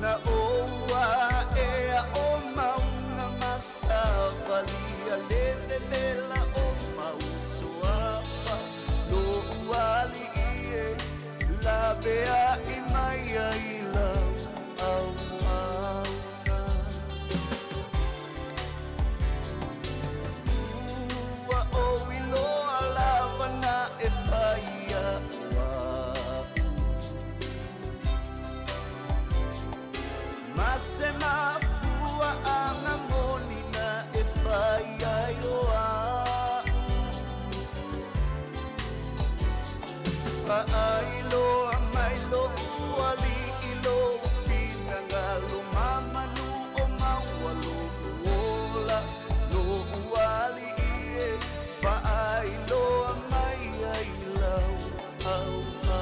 na oa e o mauna masawalia lete bela o mausuapa lo uali ie la bea i mai ai lau au mauna ua o iloa lawana e whaia Mase mafua anga monina e whaia ioa Whaailoa mai lo uali ilo Fina ngalo mamanu o maua lo uola Lo uali ie Whaailoa mai ai lau au auna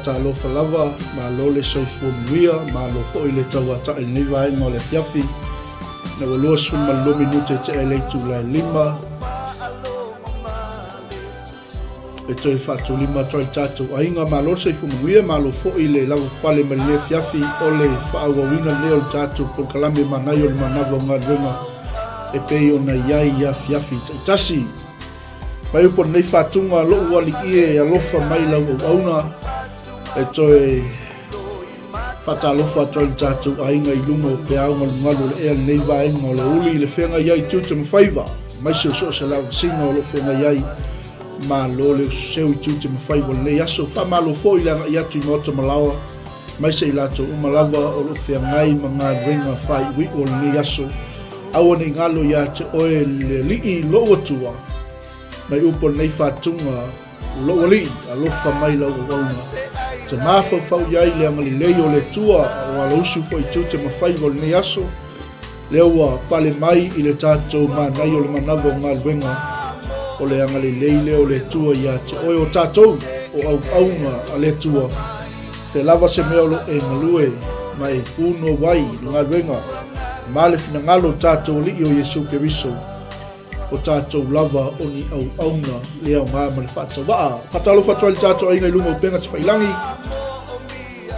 Talofa lava ma lo le soifua muia ma lo fo i le tauata i ni vai no le fiafi na lo suma lo minute te ele tu la lima e toi fatu lima toi tatu ainga ma lo soifua muia ma lo fo i le lava pale ma le fiafi o le whaawawina leo tatu por kalame Manai o le Manava o ngā runga e pei o na iai ia fiafi taitasi mai upo nei whatunga lo uali ie a lofa mai lau au auna e toi whatalofa toi tatu ainga i lunga o pe aunga lungalu le ea nei vaenga o le uli le whenga iai 𝚘𝚘𝚒𝚑𝚝 mai seo so se lau singa o le whenga iai ma lo le seu 𝚘𝚘𝚒𝚑𝚝 o le nei aso wha ma lo fo i langa i atu i ngota malawa mai se i lato umalawa o lo whengai ma ngā ringa whai ui o le nei aso awa ni ngalo ia te oe le lii lo atua mai upo nei whatunga lo wali a lofa mai lau o wauna. Te mawhau iai le angali leo le tua o ala usu fo i 𝚘𝚘𝚒𝚝 o le nei aso. Leo wa pale mai i le tātou Manai o le Manava o ngā Galuega o le angali leo le tua ia te oe o tātou o au aunga a le tua. Fe lava se mea lo e ngalue mai uno wai ngā Galuega ma le fina ngalo tātou li o Yesu Keriso. O tātou lava o ni au auna lea ngā mani whātau waa. Whatalo whatua li tātou ainga i lunga o penga te whailangi.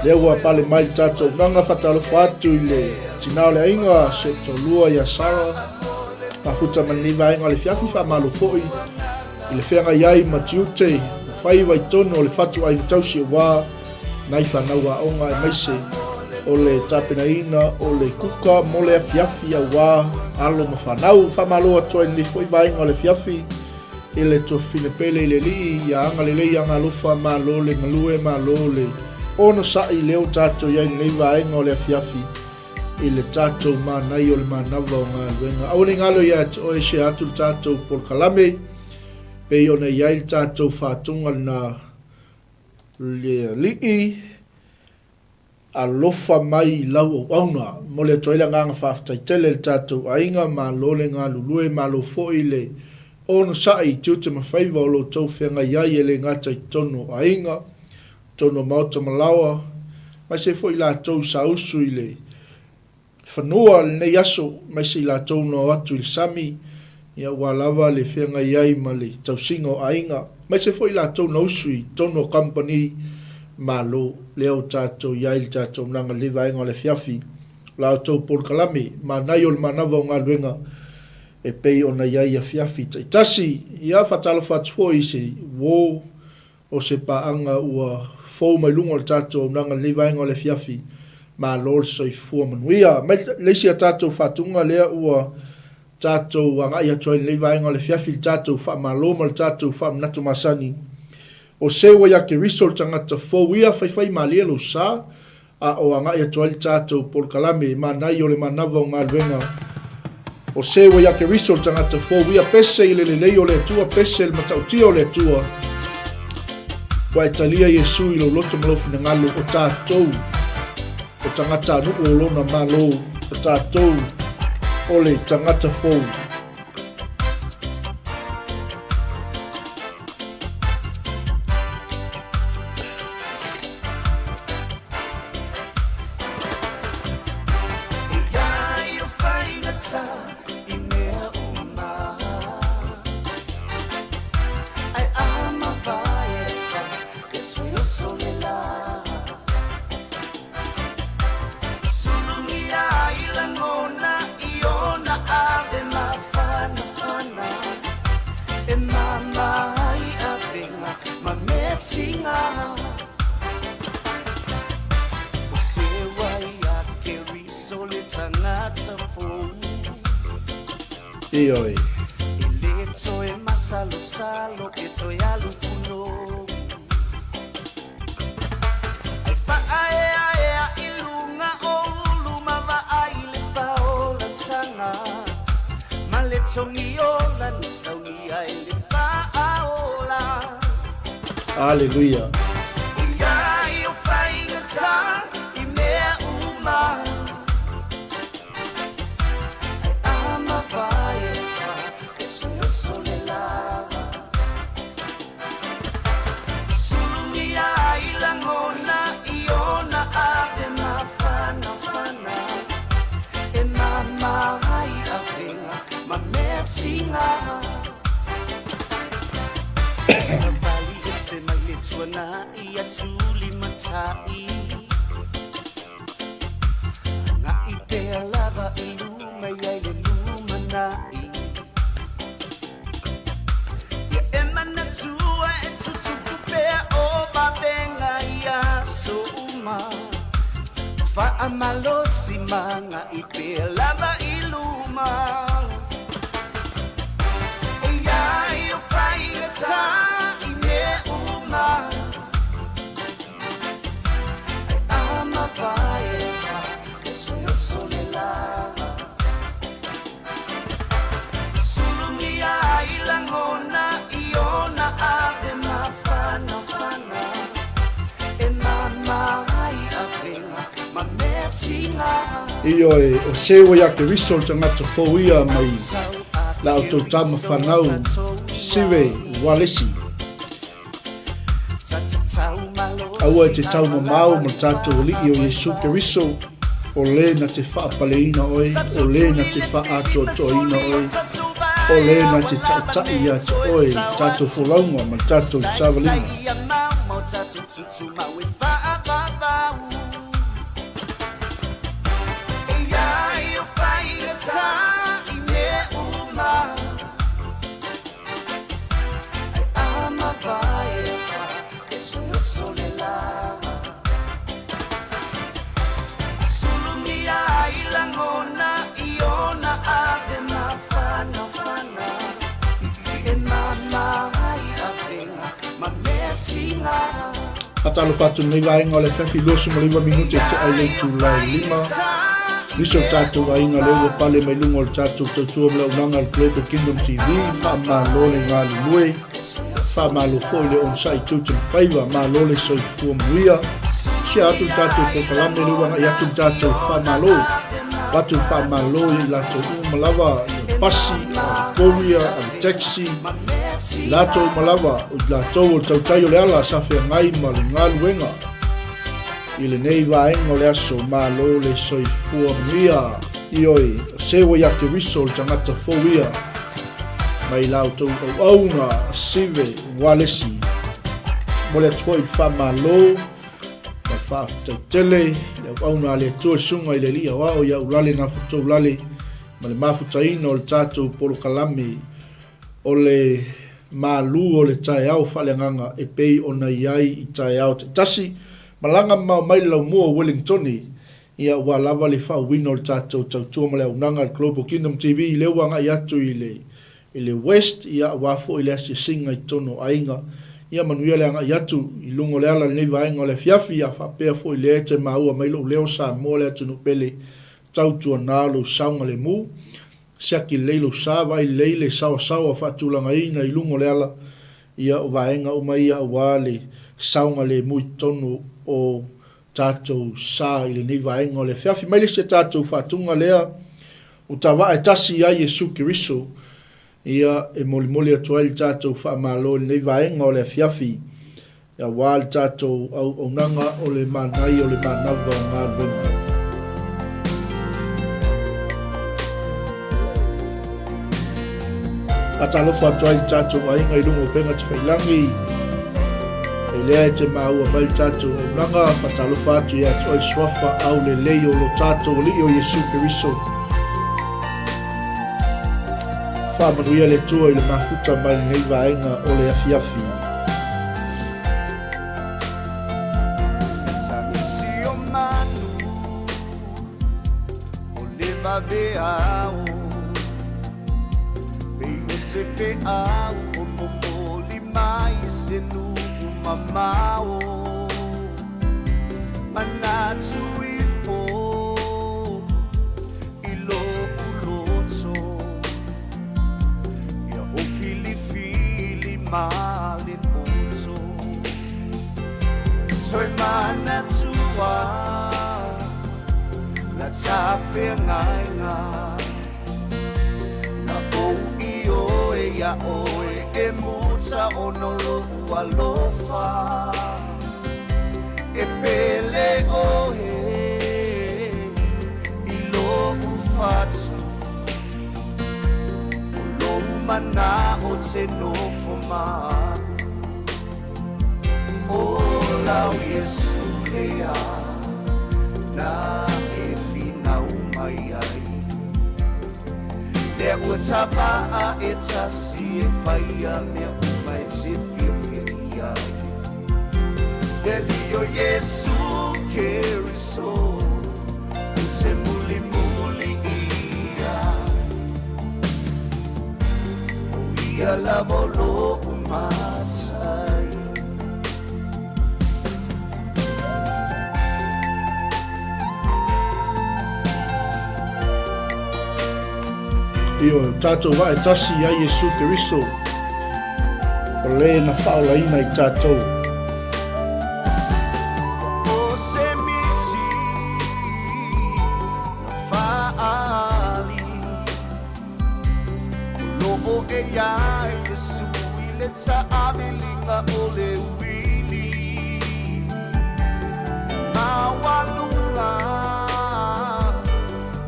Lea ua pale mai tātou nanga whatalo whātu i le tinao le ainga se to lua ia sara. Pahuta maniva ainga le fiafi wha malo foi. I le whenga iai matiute. Whaiwa i tono o le whatu ainga tausi o wā. Nai whanau a onga e maise. O le tapena ina, o le kuka, mo le fiafi a wā, alo ma whanau, whamaloa toa ni foi vainga o le fiafi, i le to finepele i le lii, ia anga le lei anga lufa, ma lo le ngalue, ma lo le ono sa i leo tātou iai nei vainga o le fiafi, i le tātou Manai o le Manava o ngā Galuega. Awane ngalo ia te oe se atu tātou por kalame, pe i ona iai tātou whātunga na le lii, a lofa mai lau o auna mo le toila nganga whaftaitele le tātou ainga ma lo le ngā lulue ma lo foi le ono sai 𝚘𝚘𝚒𝚝 o lo tau whenga iai e le ngata i tono ainga tono mauta malawa mai se foi la tau sa usu i le whanua le nei aso mai se la tau no atu i le sami ia ua lava le whenga iai ma le tau singo ainga mai se foi la tau no usu i tono company malo leo tātou iai tātou nanga lewa inga le fiafi lao tau por kalame Manai o le Manava o ngā Galuega e pei ona iai a fiafi taitasi ia whatalo whatfo i se wō o se paanga ua fau mai lunga le tātou nanga lewa inga le fiafi ma lor soifua manuia mai leisi a tātou whatunga lea ua tātou anga ia toi lewa inga le fiafi tātou wha maloma le tātou wha mnatu masani o sewa ya ke risol tangata fōwia whaiwhai malia lo sa a o anga ia toali tātou por kalame Manai o le Manava o ngā Galuega o se wa ya ke riso tangata fo wia pese ile le o le tua pese le matautia o le tua wa italia Yesu ilo loto malofu na ngalo o tātou o tangata nu o lona malo o tātou o le tangata fo Ioi. Hallelujah. Ioi, o se wa ya ke riso tangata fōia mai la o tau tama whanau siwe walesi. Aua te tau mamau ma tātou li o Yesu ke riso o le na te whaapaleina oi, o le na te whaatotoina oi, o le na te tautai a te oi, tātou wholaunga ma tātou sawalina. Atalo fatu nei vainga o le whewhi losu ma 5 minute te ai lei tu lai 5. Niso tātou vainga leo pale mai lungo le tātou tautua mla unanga le Global Kingdom TV. Wha ma lole ngāli lue. Wha ma lo fo le on sai tūtun whaiva ma lole soi fua muia. Si atu tātou ko kalame luanga i atu tātou wha ma lo. Watu wha ma lo i lato umalawa i pasi, a koria, a taxi. Lato malawa o lato o tautai o le ala safe ngai ma le Galuega i le nei vaenga o le aso ma lo le soifua mia ioi o sewa ya ke riso le tangata fōia mai lauto o auna sive walesi mo le atoi wha ma lo ma wha taitele le auna le tua sunga i le lia wao ia ulale na futou lale ma le mafutaina o le tātou polo kalami o le malu o le tae au whalenganga e pei o na iai i tae au te tasi. Malanga mau mai lau mua Wellingtoni ia ua lava le whao wino le tātou tautua ma le aunanga le Global Kingdom TV i leuanga i atu i le West ia wafo i le asi singa i tono ainga ia manuia le anga i atu i lungo le ala le neiva ainga o le fiafi a whapea fo i le ete maua mai leo sa mo le atu no pele tautua nalo saunga le mu. siaki leilo sava i leile sawa whaatulanga ina i lungo le ala ia o vaenga o mai a wale saunga le mui tonu o tātou sā i le nei vaenga o le whiawhi mai le se tātou whaatunga lea o tawa e tasi a Yesu Kiriso ia e moli atua i tātou whaamalo le nei vaenga o le whiawhi ia wale tātou au nanga o le manai o le manava o ngā ruenga. Atalofa atua i tātou ainga i rungo penga te whailangi e lea e te maua mai tātou au nanga atalofa atu i atua i swafa au le leio lo tātou li o Yesu Kiriso whaamanuia le tua i le mafuta mai nei vaenga o le afiafi. Veao Bine se veao O momoli mai se nu mamao Manatu i fo Ilo uloto Ia o fili male poto Toi manatua La tafe ngainga Na o i o e ya o e muta o no lofa lofa E pele o I lo ufatu O lo mana o te nofo ma O lau Yesu lea Na There was a bar, it's a sea fire, my Sivia. Delio Yesu Kiriso, it's a muli ia la volo masai. Io tātou wa e tasi a Yesu Kiriso o le na whaolaina i tātou. O se miti na whaali o loko e ia Yesu I le ta amilinga o le wili ma walunga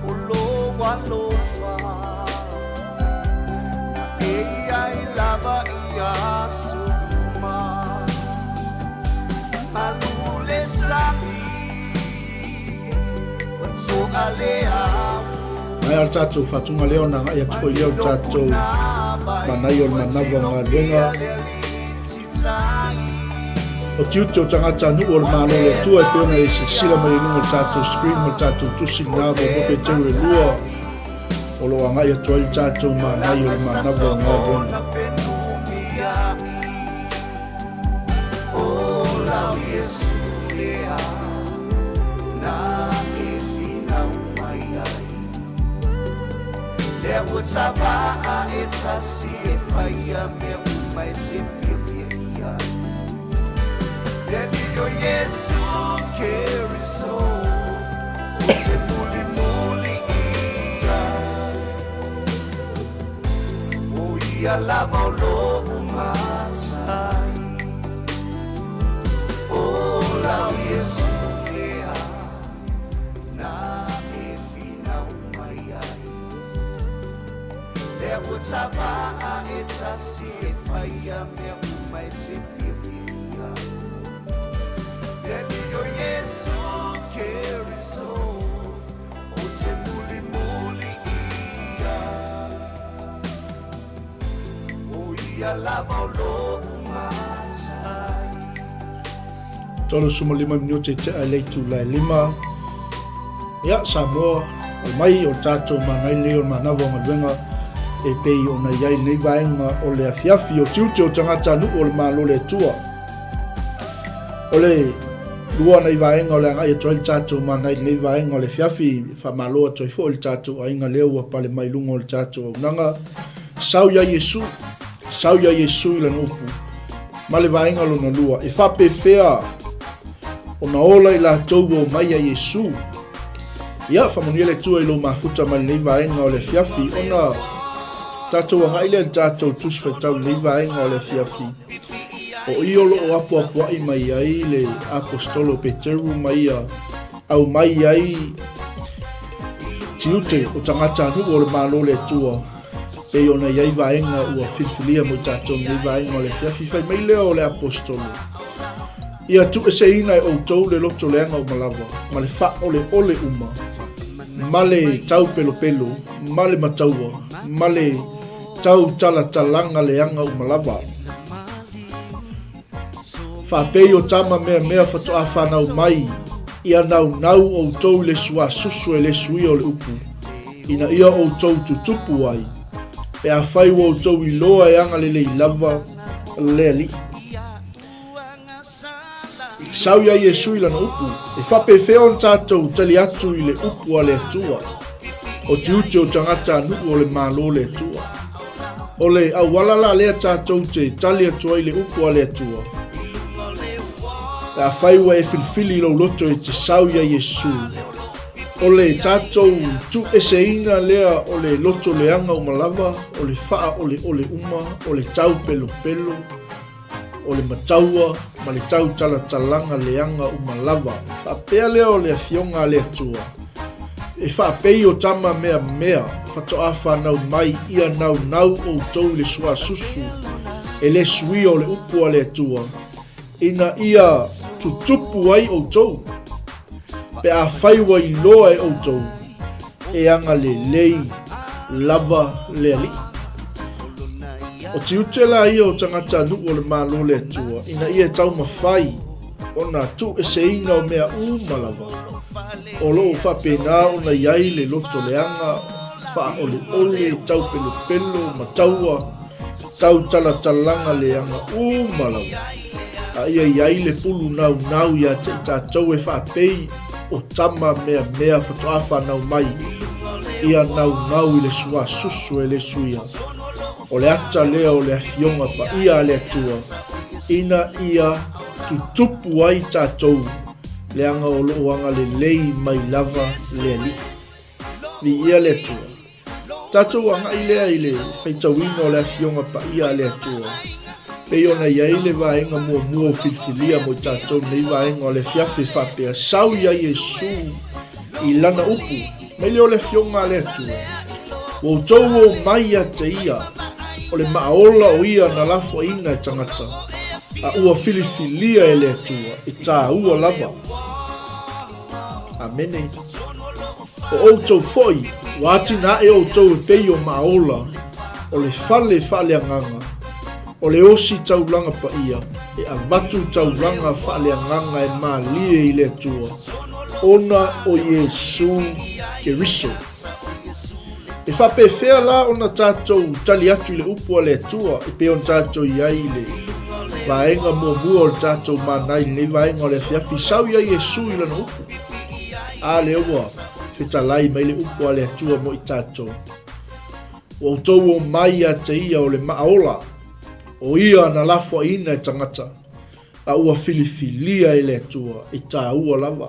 o lo walo lava ia suma malule sabi so alea Mai al tātou whatunga leo na ngai atu i leo tātou Manai o Manava o ngā renga o tiuto tangata nu o le malo le tua e peona e se sila mai nungo tātou screen o tātou tusi ngāwa mo pe teu e lua o lo ngai atu i tātou Manai o Manava o ngā renga Utava it's a sea fire me my Sivia. Delio Yesu Kiriso, se muli o ia la volo masai. O la Yesu Utava it's a sea fire me my Sivia. Delio Yesu Kiriso, o se muli o ia la volo masai. Tolo suma 5 minuti te a leitu lai 5 ia Samoa o mai o tātou Manai leo Manava o Ngaluenga e pei o na iai nei vaenga o le afiafi o tiuti o tangata nu o le malo le tua. O le lua nei vaenga o le anga ia toi tatou manai nei vaenga o le fiafi whamaloa toi fo le tatou ainga leo wa pale mai lungo le tatou nanga sau ya Yesu i la nupu ma le vaenga lona lua e whape fea o na ola i la tauwa o mai ya Yesu ia whamonia le tua i lo mafuta mai nei vaenga o le fiafi ona tatou anga ile le tatou tuswetau nei vaenga o le fiafi o iolo o apu ai mai ai le apostolo Peteru mai au mai ai tiute o tangata anu o le malo le tua e ona iai vaenga ua filfilia mo tatou nei vaenga o le fiafi fai mai leo le apostolo ia tu e seina e outou le loto leanga o Malava ma le fa ole uma ma le tau pelo ma le mataua ma le tau talatalanga leanga o Malava whapei o tama mea whatoa whanau mai ia nau o tau le sua susu e le sui o le upu ina ia o tau tutupu ai e a whai o tau i loa e anga le lava le ali sau ia Yesu i lana upu e whape whion tātou tali atu i le upu a le atua o tiute o tangata anu o le malo le atua o le awalala lea tātou te tali atua i le upu a le atua ta whaiwa e filfili lau loto e te sau ia Yesu. O le tātou tu eseina lea o le loto leanga o Malava, o le faa o le uma, o le tau pelo, o le mataua, ma le tau talatalanga leanga o Malava. Whapea lea o le afionga le atua. E whapei o tama mea, whatoa whanau mai ia nau o tau le sua susu, e le sui o le upua le atua. Ina ia tutupu ai o tau. Pe a whaiwa i loa e o tau. E anga le lei lava le ali. O ti utela ia o tangata nu o le malo le atua. Ina ia tau mawhai. Ona tu e se ina o mea malava. O loo whapena ona iai le loto leanga. Wha ole tau pelo mataua. Tau talatalanga leanga malava. A ia iai le pulu nau ia te tātou e whapei o tama mea whatoa whanau mai. Ia nau i le sua susu e le suia. O le ata lea o le afionga pa ia le atua. Ina ia tutupu ai tātou leanga o looanga le lei mai lava le ali. Ni ia le atua. Tātou anga i lea i le whaitawina o le afionga pa ia le atua. Pei ona iai le vaenga mua filfilia mo tātou nei vaenga o le fiafe whapea. Sau ia Yesu i lana upu. Mai leo le fionga le atua. O tau o mai a te ia. O le maaola o ia na lafo ina e tangata. A ua filifilia e le atua. E tā ua lava. Amene. O tau foi. Wati na e o tau e pei o maaola. O le fale anganga. O le osi taulanga pa ia, e a watu taulanga whaaleanganga e maalie i le atua. Ona o Yesu Keriso. E whape whea la ona tātou tali atu i le upua le atua, e pe on tātou iai le vaenga mua o le tātou manai, le vaenga o le fiafi sau ia Yesu i lana upu. A le ua, whetalai mai le upua le atua mo i tātou. O tau o mai a te ia o le maaola, o ia na lafo ina e tangata, a ua filifilia e le atua, e tā ua lava.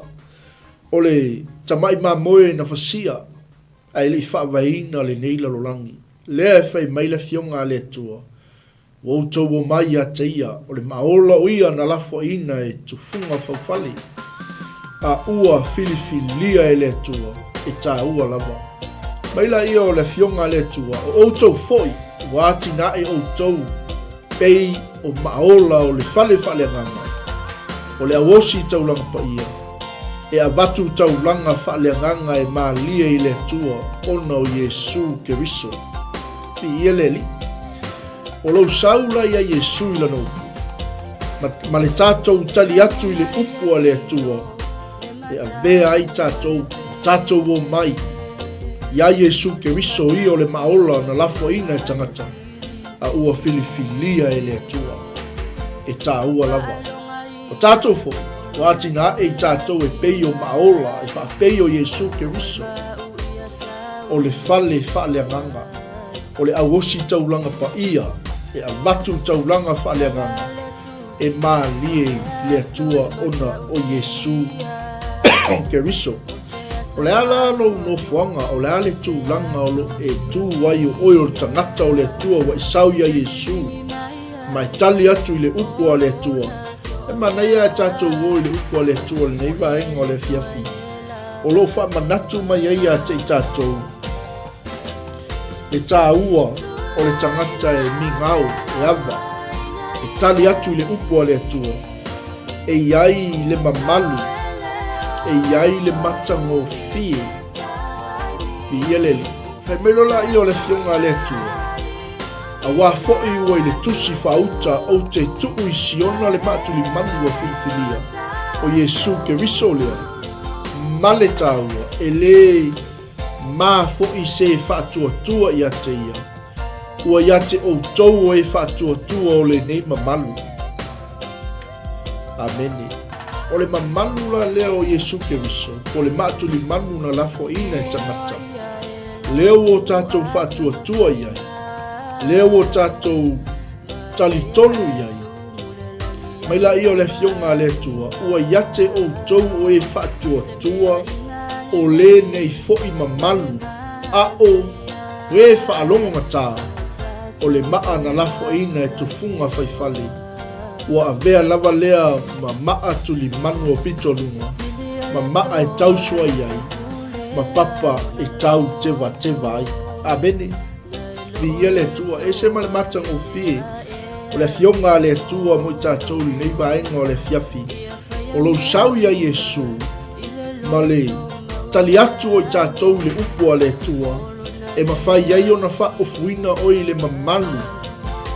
O le tamai mamoe na fasia, a ele i whaavaina le neila lolangi. Lea e whai mai le fionga le atua. O tau o mai a te ia, o le maola o ia na lafo ina e tufunga faufali. A ua filifilia e le atua, e tā ua lava. Mai la ia o le fionga le atua, o tau foi, wāti na e o tau, pei o maola o le fale anganga. O le awosi taulanga pa ia. E a watu taulanga fale anganga e maalia i le atua. Ona o Yesu Keriso. Pi ia le li. O lau saula ia Yesu i lana upu. Ma le tātou tali atu i le upu a le atua. E a vea ai tātou o mai. Ia Yesu Keriso i o le maola na lafo ina e tangata. A ua filifilia e le atua. E tā ua lava. O tātou fo, o atina e tātou e pei o maola e whapei o Iesu Keriso o le fale whaaleanganga o le awosi taulanga pa ia e a watu taulanga whaaleanganga e maalie le atua ona o Iesu Keriso o le ala no nofuanga o le ale tūlanga o lo e tū wai o oio tangata o le atua wa isau ia Iesu mai tali atu i le upo a le atua e manai a tātou o i le upo a le atua le neiva enga o le fiafi o lo wha manatu mai ai a te tātou le tā ua o le tangata e mingau e ava e tali atu i le upo a le atua e iai le mamalu e iai le matango fie i ielele fai melola i o le fionga le atua a wā fo'i ua i le tusi whauta o te tuu i siona le matuli manu a Filifilia o Iesu Keriso lea ma le tāua e le mā fo'i se whātua i ate ia ua i ate o tau e whātua o le nei mamalu amene o le mamalu la lea o Iesu Keriso o le matuli manu na lafo ina e tangata leo o tātou whātua iai leo o tātou talitonu iai mai la i o le fionga le tua ua iate o tau o e whātua o le nei fo'i mamalu a o e whaalongo ngata o le maa na lafo ina e tufunga whaifale ua avea lava lea ma maa tuli manu o pitolunga ma maa e tausua iai ma papa e tau teva ai abene vi ele tua e se male matang o fie o le fionga le tua mo tātou li nei vaenga o le fiafi o lo sau ia Iesu ma le tali atu o tātou le upo a le tua e mawhai iai o na wha o fuina o i le mamalu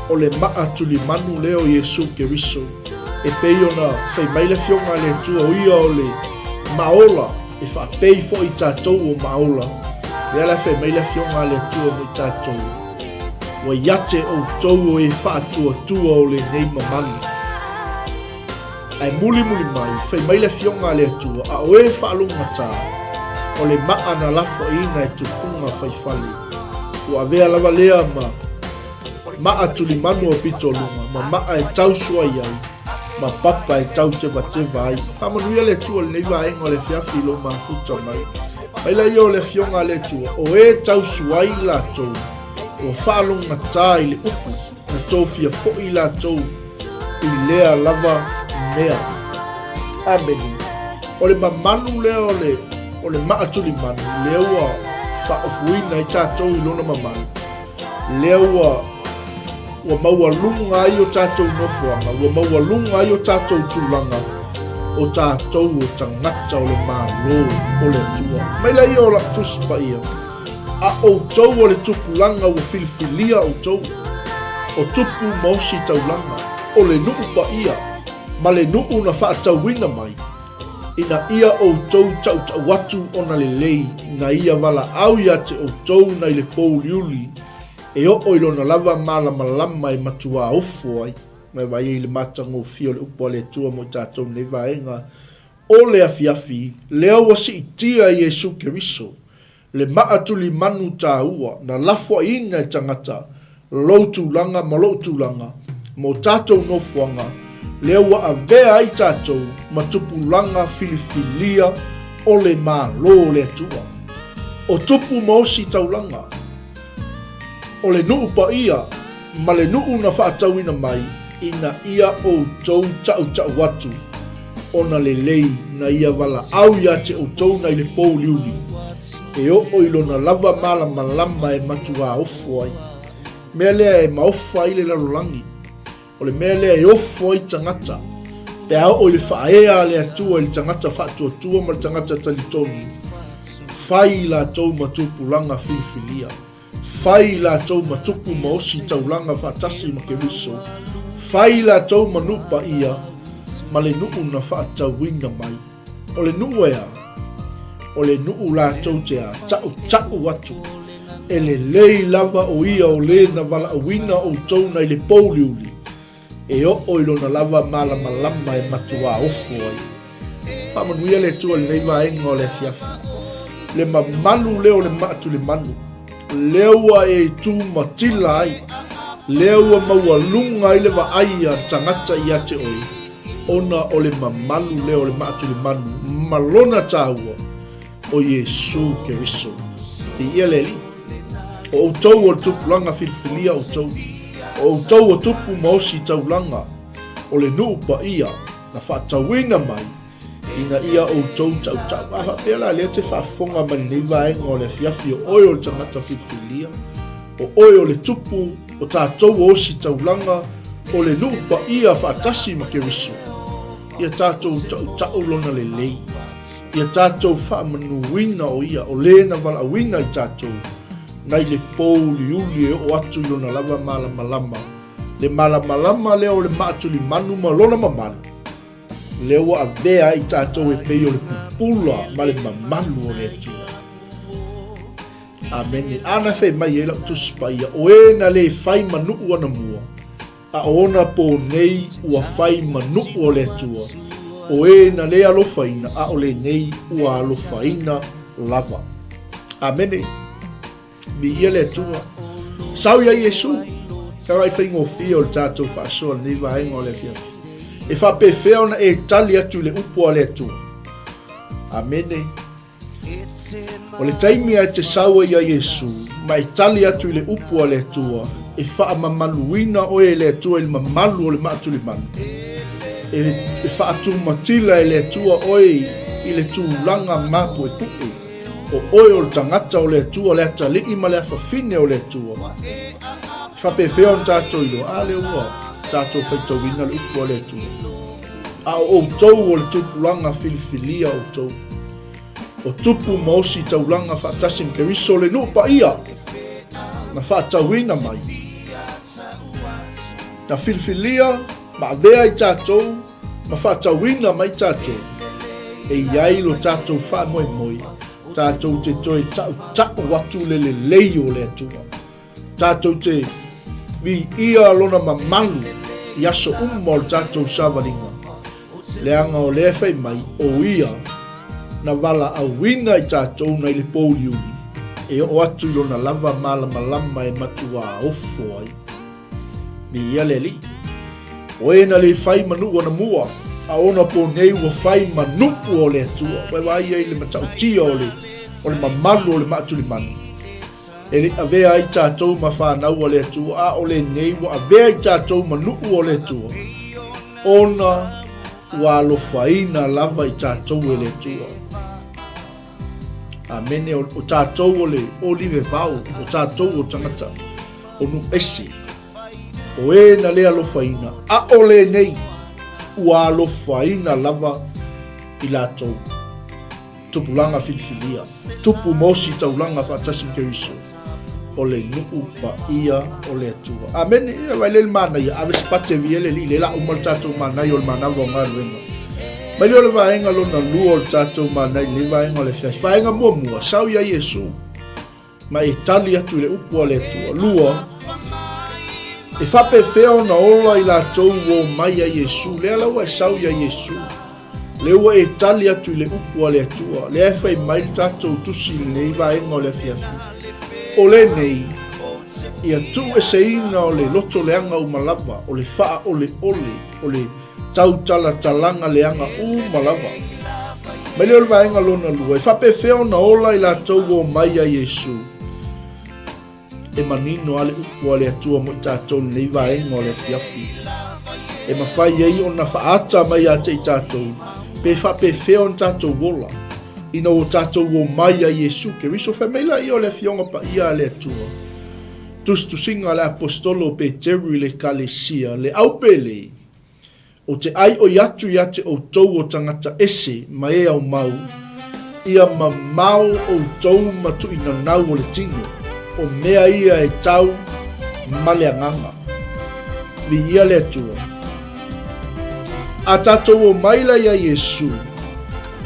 o le maa tuli manu leo Iesu Keriso e pei o na whai mai le fionga le tua o ia o le maola e wha pei fo i tātou o maola le ala whai mai le fionga le tua mo tātou wa iate o tau o e whātua o le nei mamani. Ai muli mai, whai mai le fionga le atua, a o e whaalunga tā, o le maa na lafo ina e tufunga whaifali. Ua vea lava lea maa tuli manu o pitolunga, ma maa e tau sua iai, ma papa e tau teva ai. Whamanuia le tua le neiva ainga o le fiafi lo ma futa mai. Mai la ia o le fionga le tua, o e tau suai la tou. O whaalonga tā i le upu na tau fia fo'i la tau i lea lava mea. Ameni. O le mamanu lea o le maatuli manu, lea ua whaofuina i tātou i lona mamanu. Lea ua maua lunga i o tātou nofuanga, ua maua lunga i o tātou tūlanga, o tātou o tangata o le mālo o le tua. Mai la i o la tuspa ia. A o tau o le tupulanga o Filifilia o tau. O tupu mausi taulanga. O le nuu pa ia. Ma le nuu na whaatauina mai. Ina ia o tau tau watu o na le lei. Na ia wala au ia te o tau na i le pouliuli. E o oilo na lava malama e matua ofo ai. Mai vai i le matango fio le upo le tua mo tātou ne vaenga. O le afiafi. Lea wasi itia i Iesu Keriso. Le maatuli manu tā ua na lafo inga e tangata loutulanga ma loutulanga mo tātou nofuanga lea ua avea ai tātou ma tupulanga Filifilia o le mālo le atua o tupu mausi taulanga o le nuu pa ia ma le nuu na whaatauina mai ina ia o tau tau watu ona le lei na ia wala au ia te o tau na i le pouliuli e o oilo na lava malama e matua ofo ai. Mea lea e maofa i le larolangi. O le mea lea e ofo ai tangata. Pe au o le whaea le atua i le tangata whaatua ma le tangata talitoni. Whai la tau matupulanga Filifilia. Whai la tau matupu maosi taulanga whaatasi ma Keriso. Whai la tau manupa ia ma le nuu na whaatauina mai. O le nuu ea. O le nuu la tau te a tau watu. E le lei lava o ia o le na wala awina o tau na i le pouliuli. E o oilo na lava malama e matua ofo ai. whamanuia le tua le nei vaenga o le fiafi. Le mamalu leo le maatu le manu. Leua e tu matila ai. Leua maua lunga i le vaai a tangata i ate oi. Ona o le mamalu leo le maatu le manu. Malona tāua o Yesu Keriso. I ia le li. O outou o tupulanga filfilia outou. O outou o tupu maosi taulanga. O le nuupa ia na whaatawina mai. Ina ia outou tau. Aha pela lea te whaafonga mani nei vaenga o le fiafi o oi o le tangata filfilia. O oi o le tupu o tātou o osi taulanga. O le nuupa ia whaatasi ma Keriso. Ia tātou tau lona le lei. Ia tātou whaamanuina o ia o lena wala winga i tātou. Nai le pōli uli o atu lona lava malamalama. Le malamalama leo le maatu li manu malona mamanu. Leo a vea i tātou e pei o le pupula ma le mamanu o le atua. Amen. Ana whai mai e lau tuspa ia o e na le whai manuku ana mua. A ona po nei ua whai manuku o le atua. O e na le alofaina a o le nei ua alofaina lava. Amen. Mi ia le atua. Sau ia Yesu. Kau ai whaingo fia o le tātou whaasoa ni vaenga o le fiafi. E whapewhea ona e tali atu le upo a le atua. Amene. O le taimi a te saua ia Yesu. Ma e tali atu le upo a le atua. E whaamamaluina o e le atua il mamalu o le maatu le manu. E whaatu matila e le atua oi i le tūlanga mapu e pupe. O oi o le tangata o le atua le ata li ima le awhawhine o le atua. Whapewhea on tātou ilo, a le ua, tātou whaitawina le upo le atua. A o tou o le tupulanga filifilia o tou. O tupu maosi taulanga whaatasim Keriso le nupa ia. Na whaatawina mai. Na filifilia, ma vea i tātou, ma whaatawina mai tātou. E iai lo tātou wha moi moi. Tātou te toi tau watu le lei o le atua. Tātou te vi ia lona mamalu i aso o le tātou savaringa. Leanga o le whai mai o ia na wala awina i tātou nei le pōliuri. E o atu lona lava malama e matua ofo ai. Mi ia le li. O e na le whai manu o na mua. A ona po nei ua whai manu o le atua. Wai wai ai le matautia o le mamalu o le maatu le manu. E le avea i tātou ma whanau o le atua. A o le nei wa avea i tātou manu o le atua. Ona ua alofaina lava i tātou e le atua. Amene o tātou o le olive vau. O tātou o tangata. O nu esi. O e na le alofaina. A o le nei ua alofaina lava i lātou. Tupulanga filifilia. Tupu mosi taulanga whaatasim Keriso. O le nuku pa ia o le atua. Amen. Ia wai le Manai. Awe sipate viele li le la umal tātou Manai o le Manava o ngā ruenga. Mai leo le vaenga lona lua o le tātou Manai le vaenga o le fiafi. Vaenga mua mua. Sau ia Yesu. Ma e tali atu le upu o le atua. Lua. E whape whea na ola i la tau o mai a Yesu. Lea laua e sau ia Yesu. Leua e tali atu le upu a le atua. Lea e whai mai tātou tusi le vaenga o le fiafi. O le nei, ia tu e seina o le loto leanga u malava, o le faa o le ole, o le tau tala talanga leanga u malava. Mai leo le vaenga lona lua, e whape wheo na ola i la tau o mai a Yesu. E manino ale upu a le atua mo i tātou nei vaenga o le fiafi. E mawhai ei o na whaata mai a te i tātou, pe whape wheo na tātou wola. Ina o tātou o mai a Yesu Keriso whameila i o le fionga pa ia le atua. Tustusinga le apostolo Peteru le kalesia le aupele. O te ai o yatu ia te o tau o tangata ese ma e au mau. Ia ma mau o tau matu ina nau o le tingo. O mea ia e tau ma le anganga. Vi ia le atua. A tātou o maila ia Yesu.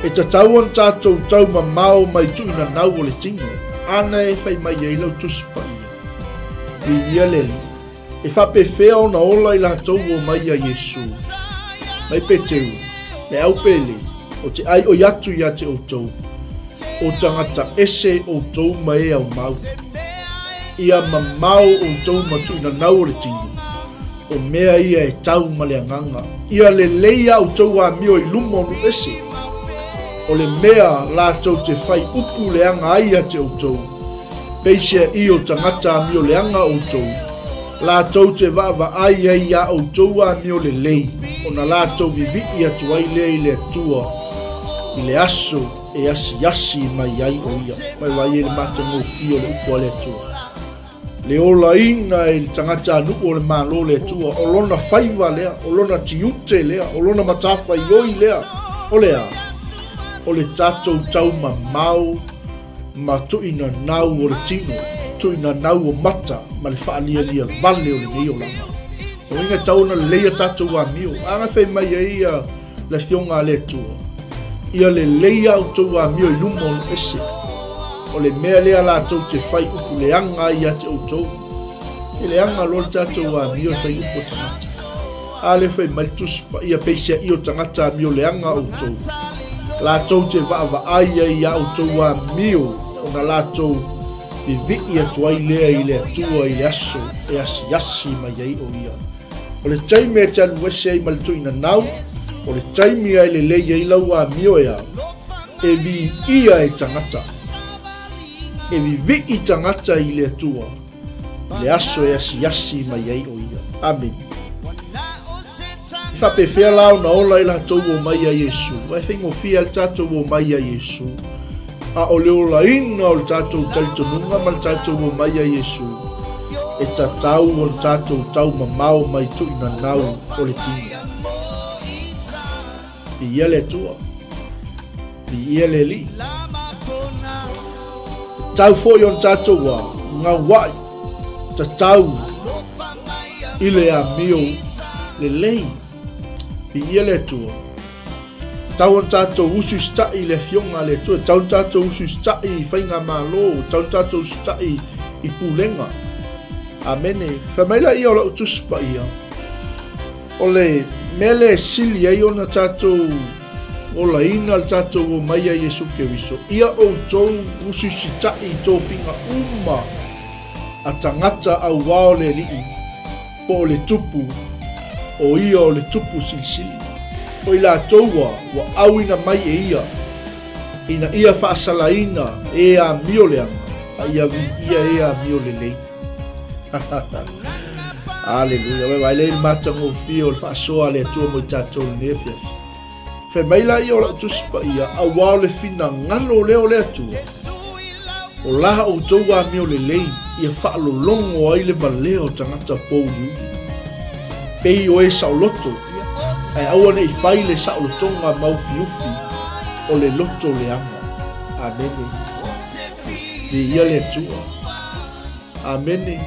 E tatauan tātou tau ma mao mai tu ina nau o le tingo. Ana e whai mai e lau tuspa ia. Vi ia leli. E whape whea o na ola i la tau o mai a Yesu. Mai Peteru, le au pele, o te ai o yatu ia te outou o tangata ese outou mai au mau ia mamau outou matu ina nau o le tinu o mea ia e tau ma le anganga ia le leia outou a mio i lumo nu ese o le mea la tau te fai upu le anga aia te outou peisia i o tangata a mio le anga outou la tau te vava aia ia outou a mio le lei o na la tau vivi ia tuai le i le atua i le aso e asi mai ai o ia mai vai e le matango fio le upo le atua le ola ina e le tangata anuku o le malo le atua o lona faiva lea o lona tiute lea o lona matafa ioi lea o lea o le tatou tau mamau ma tuina nau o le tino tuina nau o mata ma le whaalialia vale o le nei o langa o inga tauna le leia tatou a mio anga fei mai ia le fionga le atua ia le leia o tau a mio i lumo o le ese o le mea lea la tau te fai upu le anga ia te outou e le anga lo le tatou a mio fai upu o tangata a le fai mai tuspa ia peisia i o tangata a mio le anga outou la tau te vaava aia ia outou a mio o na la tau vivi ia tuai lea i le atua i le aso e asi mai ai o ia o le taimi e tanu wese ai ma le tuina nau o le taimi ai le leia i lau a mio e au e vi ia e tangata e vivi i tangata i le atua le aso e asi mai ai o ia amen fa pe fea lao na ola i la tau o mai a Yesu ai whaingo fia le tatou o mai a Yesu a o le ola ina o le tatou talitonunga ma le tatou o mai a Yesu e tatau o le tatou tau mamao mai tuina nau o le tino i ia le atua i ia le li tau fo i on tatou wa ngā wai tatau i le a mio le lei i ia le atua tau on tatou usu stai le fionga le atua tau tatou usu stai i whainga malo tau tatou stai i pulenga amene whamaila ia o la utuspa ia o le mele sili ai ona tatou o la ina le tatou o mai a Yesu Keriso ia o tou usu stai i tō whinga uma a tangata au wao le lii po le tupu o ia o le tupu silisili o ila toua wa auina mai e ina ia whaasalaina e a mio leanga a ia vi ia e a mio le lei Aleluia vai le matango fio le whaasoa le atua mo i tatou nefia fe maila ia o la tuspa ia a wao le fina ngalo leo le atua o laha o tou a mio le lei ia whaalolongo ai le valeo tangata pouli pei o e sauloto ai awane i whai le saulotonga mau fiufi o le loto le anga amene le ia le atua amene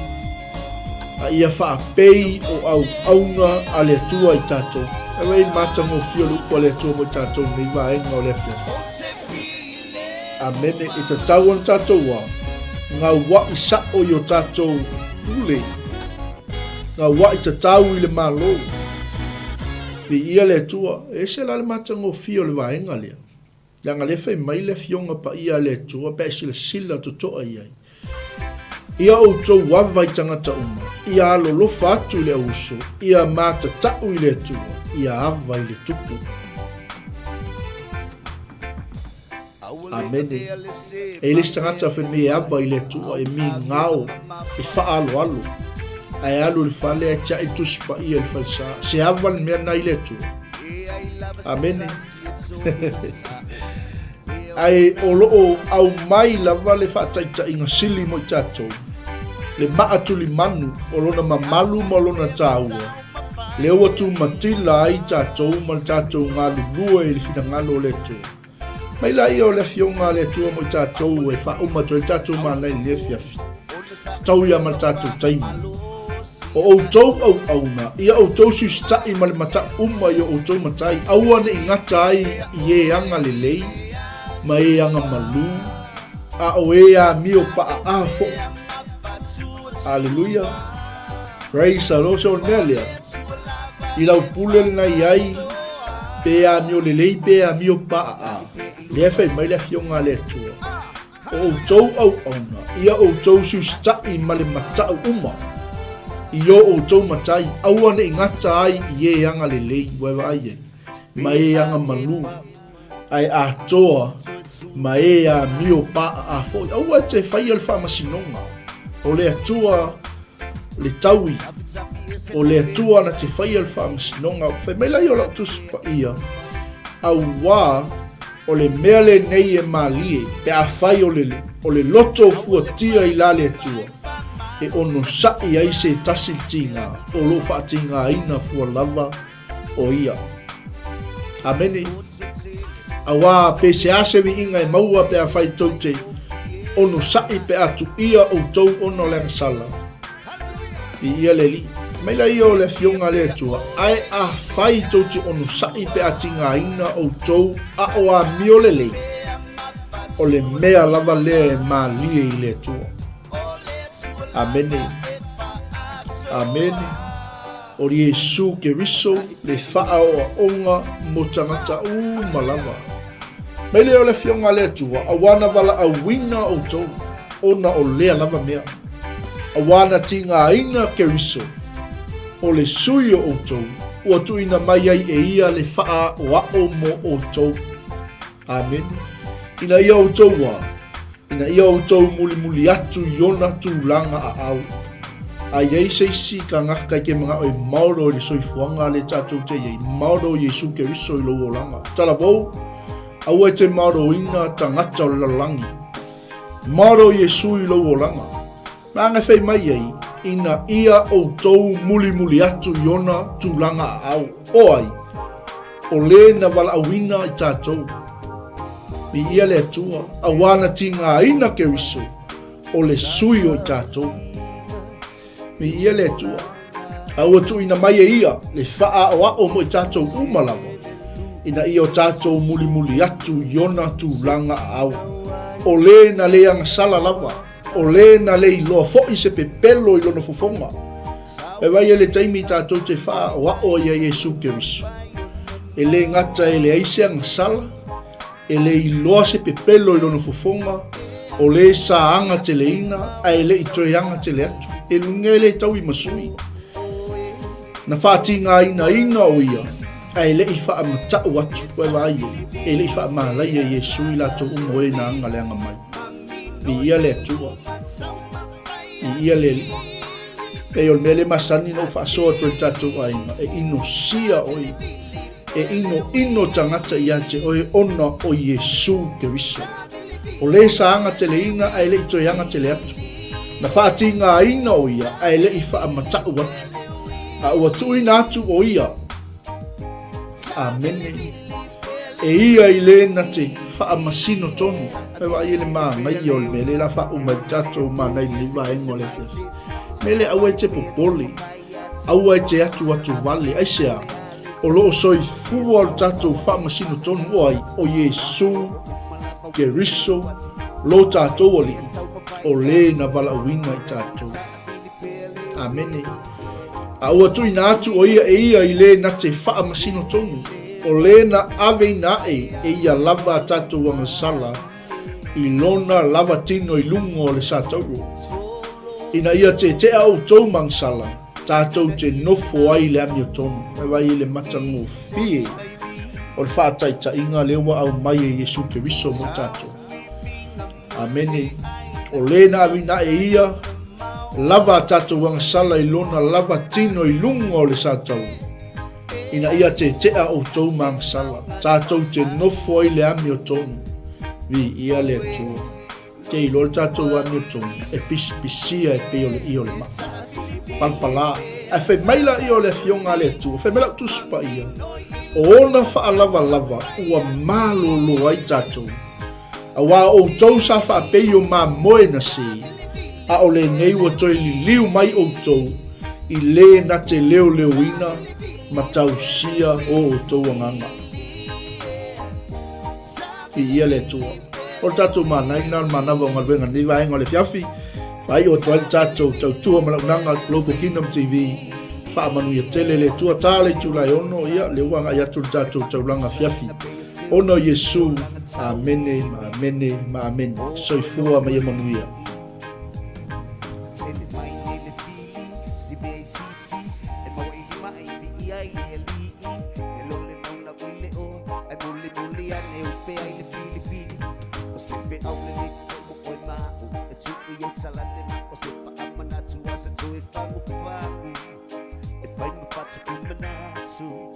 a ia whaapei o au aunga a le atua i tatou ewe i matango fio lupo le atua mo i tatou nei vaenga o le fiafa amene i tatau an tatou wa ngā wa i sao i o tatou ule ngā wa i tatau i le malo vi ia le atua e se la le matango fio le vaenga lea langa le fai mai le fionga pa ia le atua pe sila totoa iai ia o tou wava i tangata uma ia alolo fatu i le auso ia mata tau i le atua ia ava i le tupu amene e le tangata fe me ava i le atua e mi ngao e wha alo ai alu le fale e tia i tuspa ia le falsa se ava le mea nai le atua amene ai o loo au mai lava le whaataita inga sili mo i tatou le maatuli manu o lona mamalu mo lona tāua le ua tu matila ai tatou ma le tatou ngā lulua e le finangalo le atua mai la ia o le fionga le atua mo i tatou e whauma to i tatou manai le fiafi tau ia ma le tatou taimi o outou au auna ia outou sustai ma le mata uma i o outou matai auane i ngata ai i e anga le lei ma e anga malu a o e a mio pa a fo Aleluia praise the Lord so nelia i lau pule na iai pe a mio le lei pe a mio pa a le fai mai le fionga le tua o tou au ona ia o tou su stai ma le mata uma io o tou matai au ane ingata ai ie anga le lei wewa ai ma e anga malu ai a toa ma e a mio pa a foi au a te fai al fa masinonga o le atua le taui o le atua na te fai al fa masinonga fai mai lai o la tuspa ia au wā o le mea le nei e malie pe a fai o le loto fuatia i la le atua e ono sai ai se tasil tinga o lo fa tinga ina fua lava o ia amene awa pe se asevi inga e maua pe a fai tote ono sai pe atu ia o tou ono le sala i ia le li mai la ia o le fionga le atua ai a fai tote ono sai pe atinga ina o tou a o a mio le lei o le mea lava le malie i le atua amene amene o Yesu ke riso le faa o onga mo tangata malava mai le o le fionga le atua awana wala a wina o tou ona o lea lava mea awana tinga ina ke riso o le suio o tou ua tuina mai ai e ia le faa o mo o tou amen ina ia o tou wa ina ia o tou muli atu iona tūlanga a au ai ei seisi ka ngaka ke mga o mauro le soifuanga le tatou te iei mauro Yesu ke riso i lo langa tala vau au e te mauro ina tangata o lalangi mauro Yesu i lo langa nanga fei mai ei ina ia o tou muli atu iona tūlanga a au oai o le na wala awina i tatou mi ia le atua awana tinga ina ke riso o le sui o tatou mi ia le atua au atu ina mai e ia le faa o mo i tatou umalava ina ia o tatou muli atu iona tūlanga au o le na le anga sala lava o le na le iloa fo'i se pepelo i lona fofonga e vai e le taimi tatou te faa o ia Yesu ke riso e le ngata e le aise anga sala e le iloa se pepelo i lona fofonga o le saanga te le ina a e le itoeanga te le atu e lunga le tau i masui na whātinga ina o ia a e le i wha matau atu koe vai e le i wha malai e Yesu i lato umoe na anga le anga mai i ia le atua i ia le li e o mele masani no wha soa tu e tatou aina e ino sia oi e ino tangata ia te oe ona o Yesu ke riso o le saanga te le ina a ele i toeanga te le atu na whaatinga ina o ia a ele i wha matau atu a ua tuina atu o ia amene e ia i le na te wha masino tonu e wa i le maa mai o le mele la wha umai tatou Manai li wa engo le fiasi mele au e te popoli au e te atu wale ai sea o loo soi fua o tatou wha masino tonu oai o Yesu ke riso lo tatou oli o le na wala uwina i tatou amene a ua tuina atu o ia e ia i le na te wha masino tonu o le na ave na e ia lava tatou anga sala i lona lava tino i lungo le satauru ina ia te au tau mang sala tatou te nofo ai le ami o tonu e vai le matango fie o le whaataita inga lewa au mai e Yesu ke riso mo tatou amene o le na ave na e ia lava tatou anga sala i lona lava tino i lungo le satauru ina ia te au tau mang sala tatou te nofo ai le ami o tonu vi ia le atua ke i lor tatou ami o tonu e pispisia e pe o le i o le ma palpala e fe maila i o le fionga le atua fe maila tuspa ia o ona wha lava ua malolo ai tatou a wā o tau sa wha pei o ma moe na si a o le nei ua toi li liu mai o tau i le na te leo ina ma tausia o tau anganga i ia le tua o tatou Manai na Manava o Galuega ni vaenga o le fiafi fai o tuali tatou tautua malaunanga Global Kingdom TV whaamanu ia tele le tua tāle tulai ono ia le wanga ia tu tātou tauranga fiafi. Ono Yesu, amene, ma amene, ma amene. Soifua ma ia manuia. If I'm a fat to